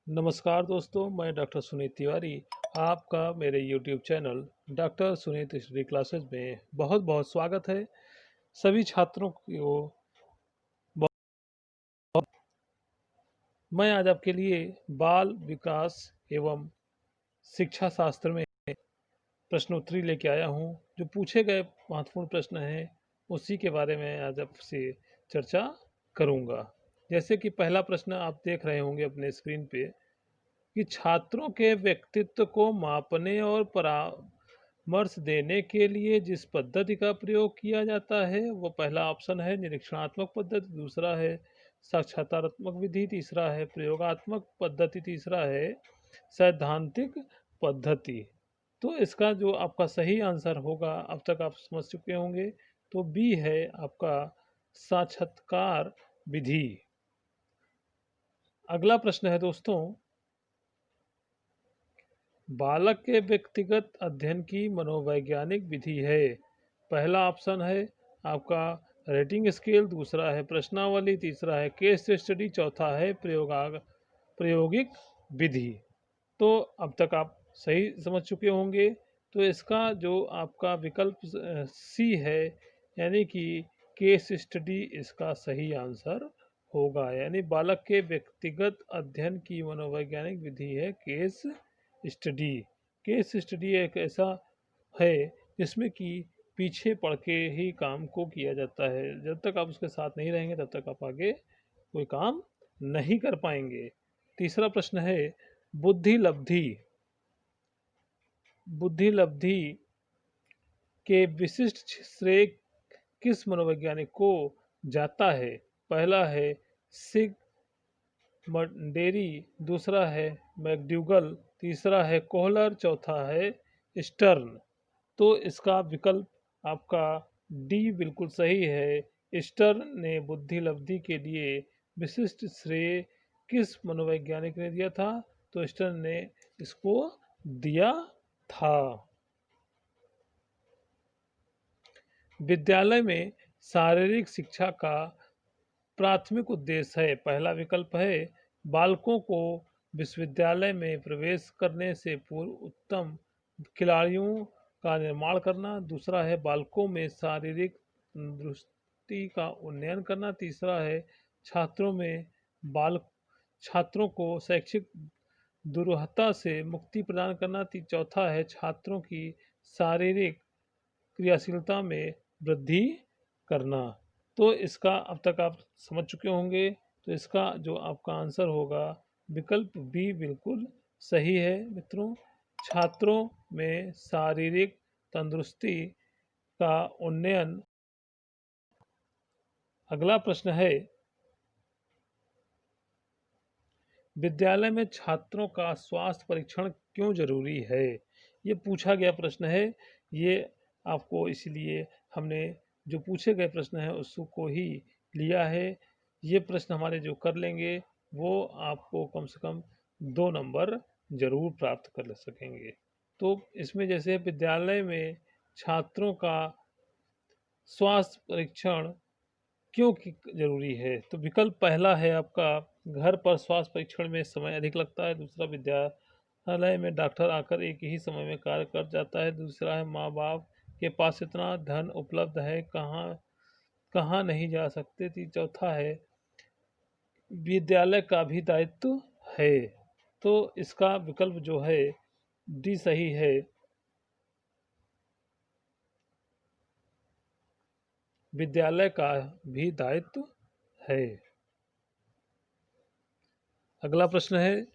नमस्कार दोस्तों, मैं डॉक्टर सुनीत तिवारी आपका मेरे YouTube channel doctor Sunit study classes में बहुत बहुत स्वागत है। सभी छात्रों को मैं आज आपके लिए बाल विकास एवं शिक्षा शास्त्र में प्रश्नोत्तरी लेके आया हूँ। जो पूछे गए महत्वपूर्ण प्रश्न हैं उसी के बारे में आज आपसे चर्चा करूँगा। जैसे कि पहला प्रश्न आप देख रहे होंगे अपने स्क्रीन पे कि छात्रों के व्यक्तित्व को मापने और परामर्श देने के लिए जिस पद्धति का प्रयोग किया जाता है वो पहला ऑप्शन है निरीक्षणात्मक पद्धति, दूसरा है साक्षात्कारत्मक विधि, तीसरा है प्रयोगात्मक पद्धति, तीसरा है सैद्धांतिक पद्धति। तो इसका जो आपका सही आंसर होगा अब तक आप समझ चुके होंगे, तो बी है आपका साक्षात्कार विधि। अगला प्रश्न है दोस्तों, बालक के व्यक्तिगत अध्ययन की मनोवैज्ञानिक विधि है। पहला ऑप्शन है आपका रेटिंग स्केल, दूसरा है प्रश्नावली, तीसरा है केस स्टडी, चौथा है प्रायोगिक विधि। तो अब तक आप सही समझ चुके होंगे। तो इसका जो आपका विकल्प सी है, यानी कि केस स्टडी इसका सही आंसर होगा। यानी बालक के व्यक्तिगत अध्ययन की मनोवैज्ञानिक विधि है केस स्टडी। केस स्टडी एक ऐसा है जिसमें कि पीछे पड़ के ही काम को किया जाता है। जब तक आप उसके साथ नहीं रहेंगे तब तक आप आगे कोई काम नहीं कर पाएंगे। तीसरा प्रश्न है बुद्धि लब्धि। बुद्धि लब्धि के विशिष्ट श्रेय किस मनोवैज्ञानिक को जाता है? पहला है सिग मंडेरी, दूसरा है मैकडूगल, तीसरा है कोहलर, चौथा है स्टर्न। तो इसका विकल्प आपका डी बिल्कुल सही है। स्टर्न ने बुद्धि लब्धि के लिए विशिष्ट श्रेय किस मनोवैज्ञानिक ने दिया था? तो स्टर्न ने इसको दिया था। विद्यालय में शारीरिक शिक्षा का प्राथमिक उद्देश्य है। पहला विकल्प है बालकों को विश्वविद्यालय में प्रवेश करने से पूर्व उत्तम खिलाड़ियों का निर्माण करना, दूसरा है बालकों में शारीरिक तंदुरुस्ती का उन्नयन करना, तीसरा है छात्रों में बाल छात्रों को शैक्षिक दुरूहता से मुक्ति प्रदान करना, चौथा है छात्रों की शारीरिक क्रियाशीलता में वृद्धि करना। तो इसका अब तक आप समझ चुके होंगे। तो इसका जो आपका आंसर होगा विकल्प बी बिल्कुल सही है मित्रों। छात्रों में शारीरिक तंदुरुस्ती का उन्नयन। अगला प्रश्न है विद्यालय में छात्रों का स्वास्थ्य परीक्षण क्यों जरूरी है? ये पूछा गया प्रश्न है। ये आपको इसलिए हमने जो पूछे गए प्रश्न है उसको ही लिया है। ये प्रश्न हमारे जो कर लेंगे वो आपको कम से कम 2 नंबर जरूर प्राप्त कर सकेंगे। तो इसमें जैसे विद्यालय में छात्रों का स्वास्थ्य परीक्षण क्यों जरूरी है? तो विकल्प पहला है आपका घर पर स्वास्थ्य परीक्षण में समय अधिक लगता है, दूसरा विद्यालय में डॉक्टर आकर एक ही समय में कार्य कर जाता है, दूसरा है माँ बाप के पास इतना धन उपलब्ध है कहाँ कहाँ नहीं जा सकते थी, चौथा है विद्यालय का भी दायित्व है। तो इसका विकल्प जो है डी सही है। विद्यालय का भी दायित्व है। अगला प्रश्न है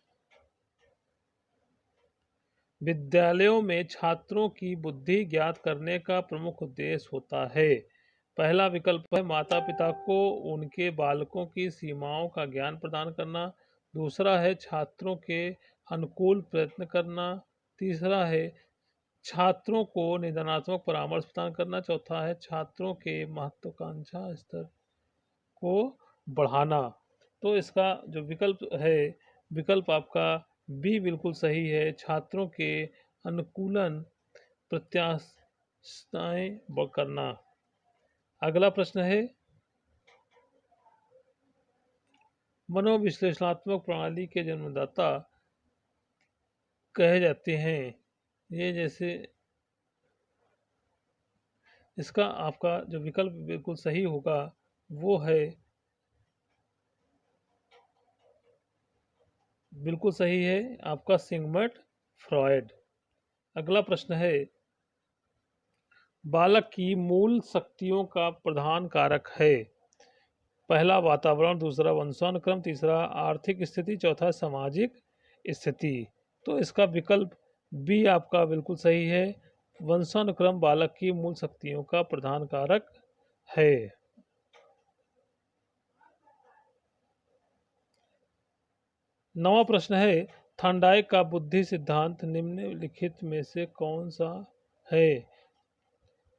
विद्यालयों में छात्रों की बुद्धि ज्ञात करने का प्रमुख उद्देश्य होता है। पहला विकल्प है माता पिता को उनके बालकों की सीमाओं का ज्ञान प्रदान करना, दूसरा है छात्रों के अनुकूल प्रयत्न करना, तीसरा है छात्रों को निदानात्मक परामर्श प्रदान करना, चौथा है छात्रों के महत्वाकांक्षा स्तर को बढ़ाना। तो इसका जो विकल्प है विकल्प आपका बी बिल्कुल सही है। छात्रों के अनुकूलन प्रत्याशाएं करना। अगला प्रश्न है मनोविश्लेषणात्मक प्रणाली के जन्मदाता कहे जाते हैं। ये जैसे इसका आपका जो विकल्प बिल्कुल सही होगा वो है, बिल्कुल सही है आपका सिगमंड फ्रॉयड। अगला प्रश्न है, बालक की मूल शक्तियों का प्रधान कारक है। पहला वातावरण, दूसरा वंशानुक्रम, तीसरा आर्थिक स्थिति, चौथा सामाजिक स्थिति। तो इसका विकल्प बी आपका बिल्कुल सही है, वंशानुक्रम बालक की मूल शक्तियों का प्रधान कारक है। नवा प्रश्न है, थॉर्नडाइक का बुद्धि सिद्धांत निम्नलिखित में से कौन सा है।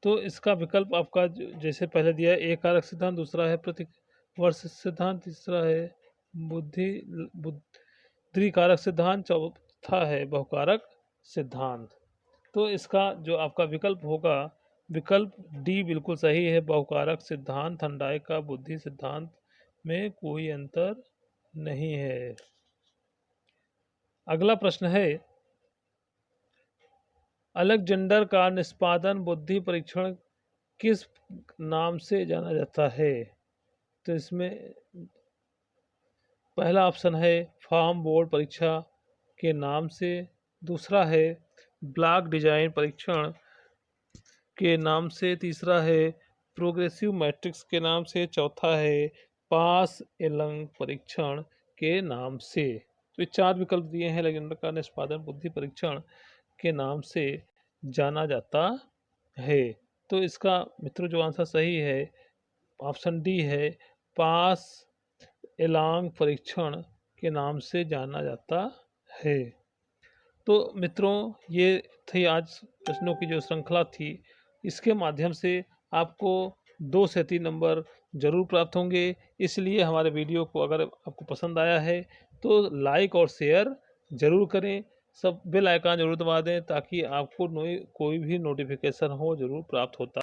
तो इसका विकल्प आपका जैसे पहले दिया है, एक कारक सिद्धांत, दूसरा है प्रतिवर्ष सिद्धांत, तीसरा है बुद्धि कारक सिद्धांत, चौथा है बहुकारक सिद्धांत। तो इसका जो आपका विकल्प होगा, विकल्प डी बिल्कुल सही है, बहुकारक सिद्धांत। थॉर्नडाइक का बुद्धि सिद्धांत में कोई अंतर नहीं है। अगला प्रश्न है, अलेक्जेंडर का निष्पादन बुद्धि परीक्षण किस नाम से जाना जाता है। तो इसमें पहला ऑप्शन है फार्म बोर्ड परीक्षा के नाम से, दूसरा है ब्लॉक डिजाइन परीक्षण के नाम से, तीसरा है प्रोग्रेसिव मैट्रिक्स के नाम से, चौथा है पास एलंग परीक्षण के नाम से। तो ये चार विकल्प दिए हैं, अलेक्जेंडर का निष्पादन बुद्धि परीक्षण के नाम से जाना जाता है। तो इसका मित्रों जो आंसर सही है ऑप्शन डी है, पास एलांग परीक्षण के नाम से जाना जाता है। तो मित्रों ये थी आज प्रश्नों की जो श्रृंखला थी, इसके माध्यम से आपको 2 से 3 नंबर जरूर प्राप्त होंगे। इसलिए हमारे वीडियो को अगर आपको पसंद आया है तो लाइक और शेयर जरूर करें, सब बेल आइकन जरूर दबा दें ताकि आपको कोई भी नोटिफिकेशन हो जरूर प्राप्त होता